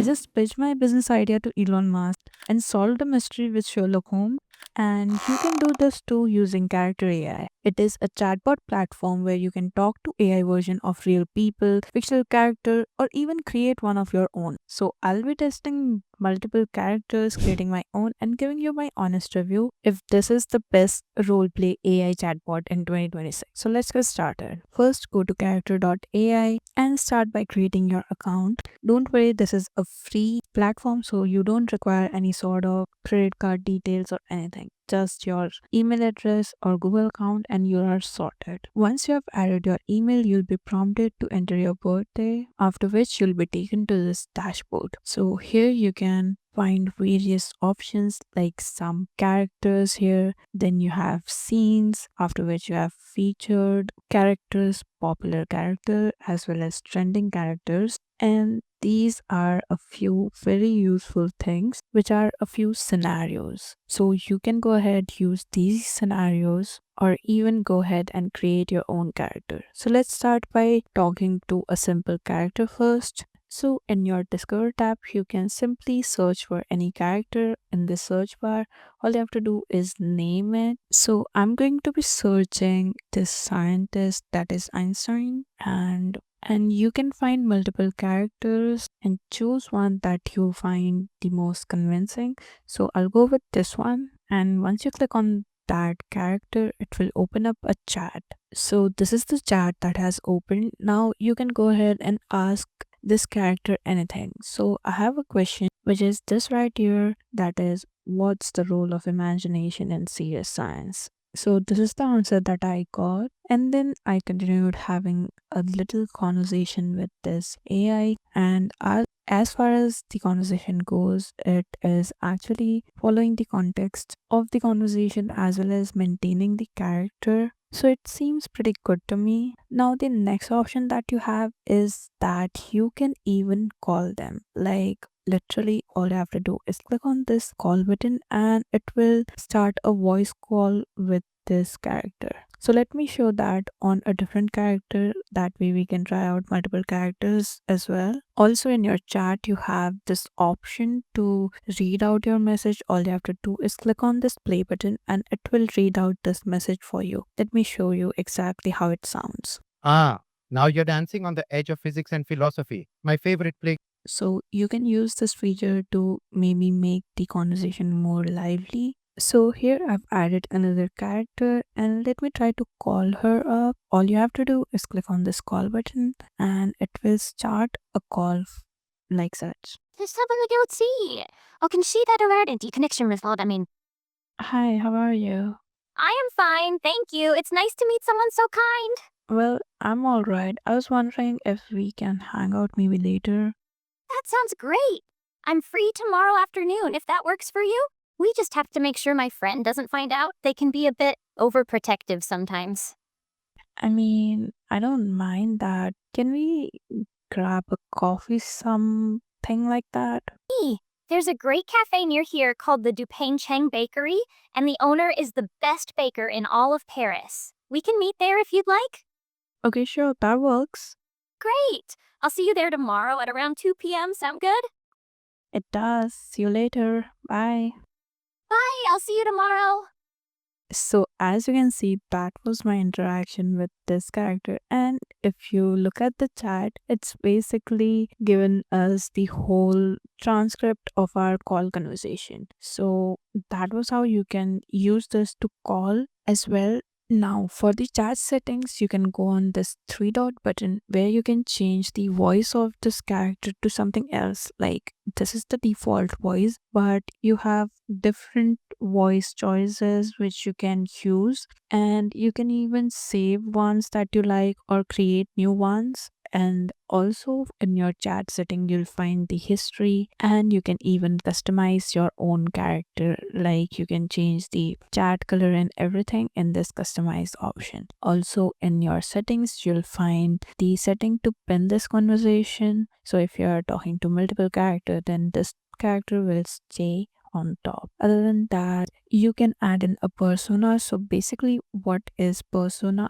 just pitched my business idea to Elon Musk and solved a mystery with Sherlock Holmes. And you can do this too using Character AI. It is a chatbot platform where you can talk to AI version of real people, fictional character, or even create one of your own. So I'll be testing multiple characters, creating my own, and giving you my honest review if this is the best roleplay AI chatbot in 2026. So let's get started. First, go to character.ai and start by creating your account. Don't worry, this is a free platform, so you don't require any sort of credit card details or anything. Just your email address or Google account, and you are sorted. Once you have added your email, you'll be prompted to enter your birthday, after which you'll be taken to this dashboard. So here you can find various options like some characters here, then you have scenes, after which you have featured characters, popular character, as well as trending characters. And these are a few very useful things, which are a few scenarios. So you can go ahead, use these scenarios, or even go ahead and create your own character. So let's start by talking to a simple character first. So in your Discover tab, you can simply search for any character in the search bar. All you have to do is name it. So I'm going to be searching this scientist, that is Einstein, and you can find multiple characters and choose one that you find the most convincing. So I'll go with this one, and once you click on that character, it will open up a chat. So this is the chat that has opened. Now you can go ahead and ask this character anything. So I have a question, which is this right here, that is, what's the role of imagination in serious science? So this is the answer that I got, and then I continued having a little conversation with this AI, and as far as the conversation goes, it is actually following the context of the conversation as well as maintaining the character. So it seems pretty good to me. Now, the next option that you have is that you can even call them. Like, literally, all you have to do is click on this call button and it will start a voice call with this character. So let me show that on a different character. That way we can try out multiple characters as well. Also in your chat, you have this option to read out your message. All you have to do is click on this play button and it will read out this message for you. Let me show you exactly how it sounds. Ah, now you're dancing on the edge of physics and philosophy. My favorite play. So you can use this feature to maybe make the conversation more lively. So here I've added another character and let me try to call her up. All you have to do is click on this call button and it will start a call like such. see. Oh, can see that alert and deconnection result. Hi, how are you? I am fine, thank you. It's nice to meet someone so kind. Well, I'm alright. I was wondering if we can hang out maybe later. That sounds great. I'm free tomorrow afternoon if that works for you. We just have to make sure my friend doesn't find out. They can be a bit overprotective sometimes. I mean, I don't mind that. Can we grab a coffee, something like that? There's a great cafe near here called the Dupain Cheng Bakery, and the owner is the best baker in all of Paris. We can meet there if you'd like. Okay, sure, that works. Great. I'll see you there tomorrow at around 2 p.m. Sound good? It does. See you later. Bye. Bye. I'll see you tomorrow. So, as you can see, that was my interaction with this character. And if you look at the chat, it's basically given us the whole transcript of our call conversation. So, that was how you can use this to call as well. Now, for the chat settings, you can go on this three dot button where you can change the voice of this character to something else. Like, this is the default voice, but you have different voice choices which you can use, and you can even save ones that you like or create new ones. And also in your chat setting, you'll find the history, and you can even customize your own character. Like, you can change the chat color and everything in this customize option. Also in your settings, you'll find the setting to pin this conversation. So if you're talking to multiple characters, then this character will stay on top. Other than that, you can add in a persona. So basically, what is persona?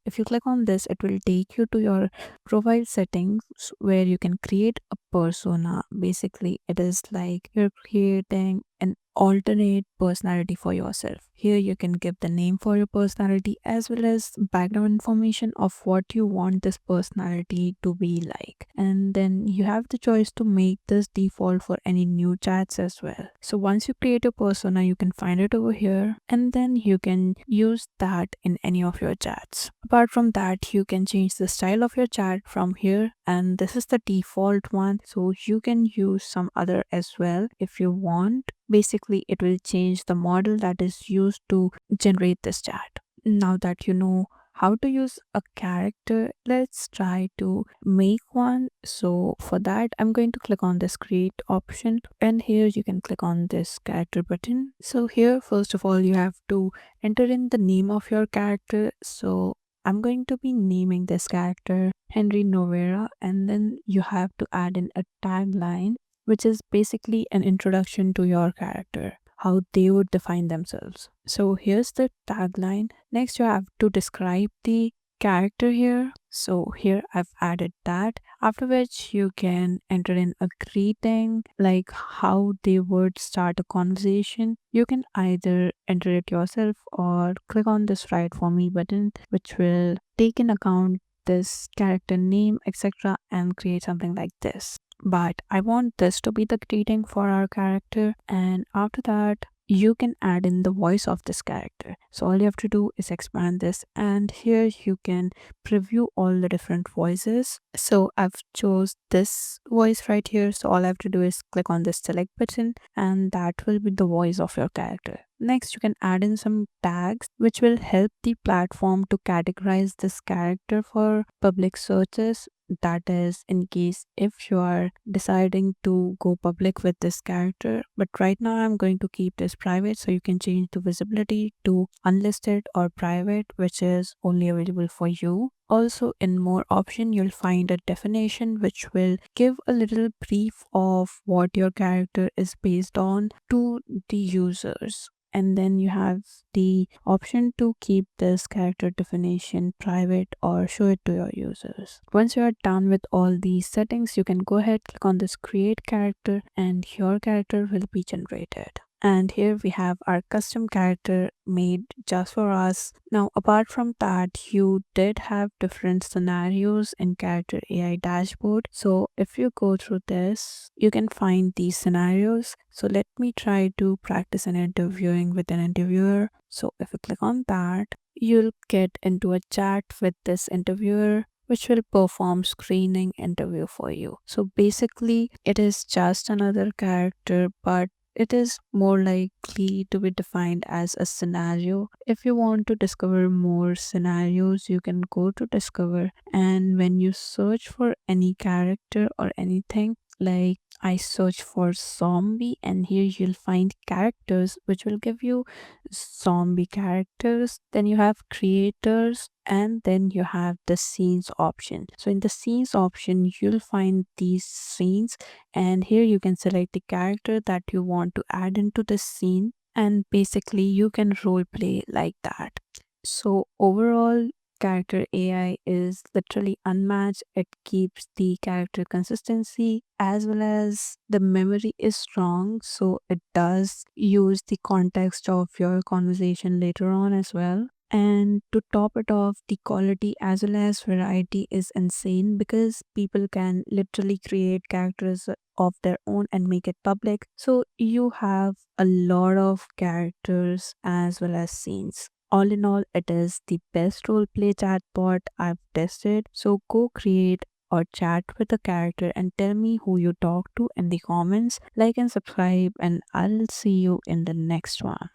If you click on this, it will take you to your profile settings where you can create a persona. Basically, it is like you're creating an alternate personality for yourself. Here you can give the name for your personality as well as background information of what you want this personality to be like. And then you have the choice to make this default for any new chats as well. So once you create a persona, you can find it over here and then you can use that in any of your chats. Apart from that, you can change the style of your chat from here, and this is the default one. So you can use some other as well if you want. Basically, it will change the model that is used to generate this chat. Now that you know how to use a character, let's try to make one. So for that, I'm going to click on this create option, and here you can click on this character button. So here, first of all, you have to enter in the name of your character. So I'm going to be naming this character Henry Novera, and then you have to add in a tagline, which is basically an introduction to your character, how they would define themselves. So here's the tagline. Next, you have to describe the character here. So here I've added that, after which you can enter in a greeting, like how they would start a conversation. You can either enter it yourself or click on this write for me button, which will take in account this character name, etc., and create something like this. But I want this to be the greeting for our character, and after that you can add in the voice of this character. So all you have to do is expand this, and here you can preview all the different voices. So I've chose this voice right here, so all I have to do is click on this select button and that will be the voice of your character. Next, you can add in some tags which will help the platform to categorize this character for public searches. That is, in case if you are deciding to go public with this character. But right now I'm going to keep this private, so you can change the visibility to unlisted or private, which is only available for you. Also, in more option, you'll find a definition which will give a little brief of what your character is based on to the users. And then you have the option to keep this character definition private or show it to your users. Once you are done with all these settings, you can go ahead, click on this create character, and your character will be generated. And here we have our custom character made just for us. Now, apart from that, you did have different scenarios in character AI dashboard. So if you go through this, you can find these scenarios. So let me try to practice an interviewing with an interviewer. So if you click on that, you'll get into a chat with this interviewer, which will perform screening interview for you. So basically, it is just another character, but it is more likely to be defined as a scenario. If you want to discover more scenarios, you can go to discover, and when you search for any character or anything, like I search for zombie, and here you'll find characters which will give you zombie characters. Then you have creators, and then you have the scenes option. So in the scenes option, you'll find these scenes, and here you can select the character that you want to add into the scene, and basically you can role play like that. So overall, character AI is literally unmatched. It keeps the character consistency as well as the memory is strong, so it does use the context of your conversation later on as well. And to top it off, the quality as well as variety is insane because people can literally create characters of their own and make it public. So you have a lot of characters as well as scenes. All in all, it is the best roleplay chatbot I've tested. So go create or chat with a character and tell me who you talk to in the comments. Like and subscribe, and I'll see you in the next one.